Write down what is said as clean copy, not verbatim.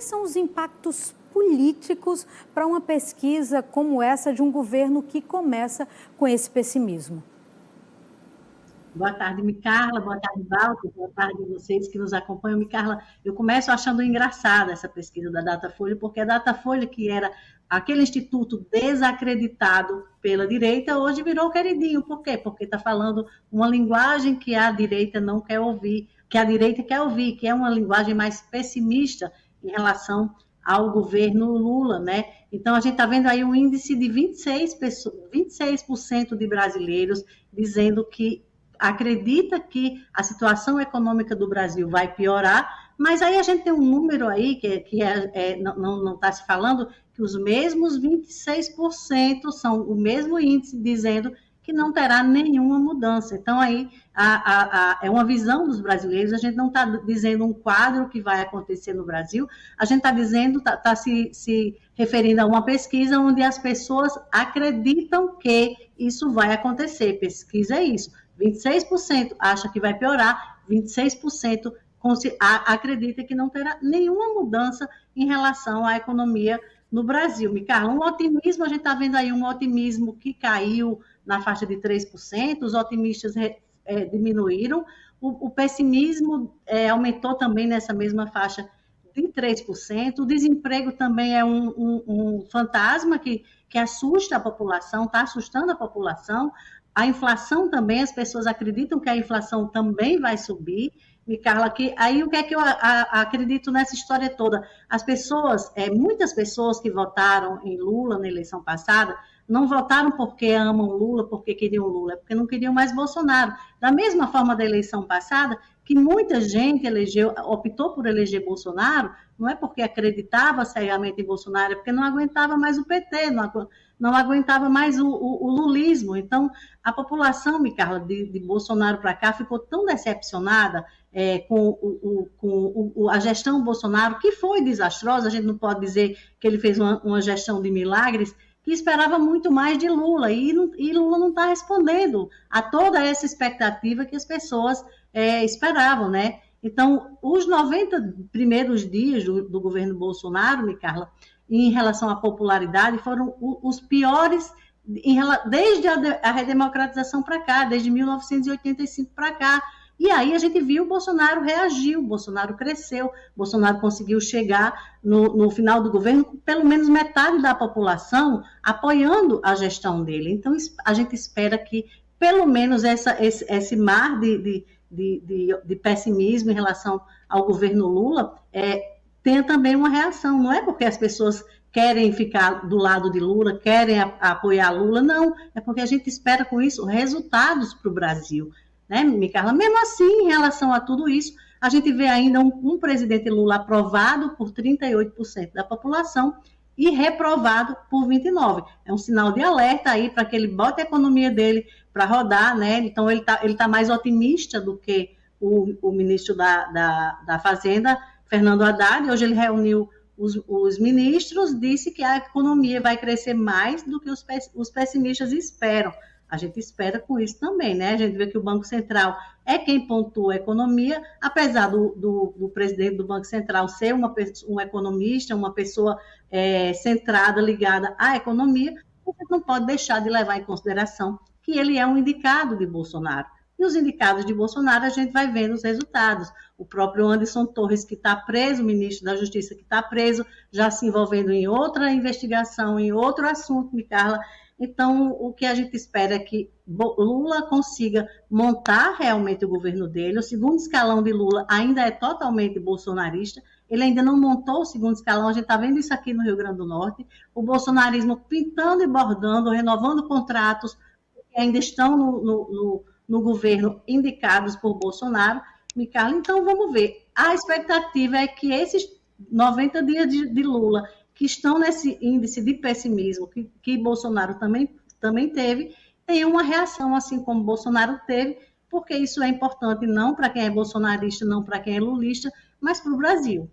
quais são os impactos políticos para uma pesquisa como essa de um governo que começa com esse pessimismo? Boa tarde, Micarla. Boa tarde, Walter. Boa tarde a vocês que nos acompanham. Micarla, eu começo achando engraçada essa pesquisa da Datafolha, porque a Datafolha, que era aquele instituto desacreditado pela direita, hoje virou queridinho. Por quê? Porque está falando uma linguagem que a direita não quer ouvir, que a direita quer ouvir, que é uma linguagem mais pessimista em relação ao governo Lula, né? Então, a gente está vendo aí um índice de 26% de brasileiros dizendo que acredita que a situação econômica do Brasil vai piorar, mas aí a gente tem um número aí não está se falando que os mesmos 26% são o mesmo índice dizendo que não terá nenhuma mudança. Então, aí é uma visão dos brasileiros, a gente não está dizendo um quadro que vai acontecer no Brasil, a gente está dizendo, está se referindo a uma pesquisa onde as pessoas acreditam que isso vai acontecer. Pesquisa é isso. 26% acha que vai piorar, 26% acredita que não terá nenhuma mudança em relação à economia no Brasil. Micarla, um otimismo, a gente está vendo aí um otimismo que caiu na faixa de 3%, os otimistas diminuíram, o pessimismo aumentou também nessa mesma faixa de 3%, o desemprego também é um fantasma que assusta a população, está assustando a população, a inflação também, as pessoas acreditam que a inflação também vai subir. Micarla, aí o que é que eu acredito nessa história toda? As pessoas, muitas pessoas que votaram em Lula na eleição passada, não votaram porque amam Lula, porque queriam Lula, é porque não queriam mais Bolsonaro. Da mesma forma da eleição passada, que muita gente optou por eleger Bolsonaro, não é porque acreditava cegamente em Bolsonaro, é porque não aguentava mais o PT, não aguentava mais o lulismo. Então, a população, Micarla, de Bolsonaro para cá, ficou tão decepcionada com a gestão Bolsonaro, que foi desastrosa, a gente não pode dizer que ele fez uma gestão de milagres, que esperava muito mais de Lula, e Lula não está respondendo a toda essa expectativa que as pessoas esperavam, né? Então, os 90 primeiros dias do governo Bolsonaro, Micarla, em relação à popularidade, foram os piores desde a redemocratização para cá, desde 1985 para cá. E aí a gente viu o Bolsonaro reagiu, o Bolsonaro cresceu, o Bolsonaro conseguiu chegar no final do governo com pelo menos metade da população apoiando a gestão dele. Então, a gente espera que pelo menos esse mar de pessimismo em relação ao governo Lula tenha também uma reação. Não é porque as pessoas querem ficar do lado de Lula, querem apoiar Lula, não. É porque a gente espera com isso resultados para o Brasil. Né, Micarla? Mesmo assim, em relação a tudo isso, a gente vê ainda um presidente Lula aprovado por 38% da população e reprovado por 29%. É um sinal de alerta aí para que ele bote a economia dele para rodar, né? Então, ele tá mais otimista do que o ministro da Fazenda, Fernando Haddad. Hoje ele reuniu os ministros, disse que a economia vai crescer mais do que os pessimistas esperam. A gente espera com isso também, né? A gente vê que o Banco Central é quem pontua a economia, apesar do presidente do Banco Central ser um economista, uma pessoa centrada, ligada à economia, a gente não pode deixar de levar em consideração que ele é um indicado de Bolsonaro. E os indicados de Bolsonaro, a gente vai vendo os resultados. O próprio Anderson Torres, que está preso, o ministro da Justiça, que está preso, já se envolvendo em outra investigação, em outro assunto, Micarla. Então, o que a gente espera é que Lula consiga montar realmente o governo dele. O segundo escalão de Lula ainda é totalmente bolsonarista. Ele ainda não montou o segundo escalão. A gente está vendo isso aqui no Rio Grande do Norte. O bolsonarismo pintando e bordando, renovando contratos que ainda estão no governo indicados por Bolsonaro. Micarla, então vamos ver. A expectativa é que esses 90 dias de Lula, que estão nesse índice de pessimismo que Bolsonaro também teve, tem uma reação assim como Bolsonaro teve, porque isso é importante não para quem é bolsonarista, não para quem é lulista, mas para o Brasil.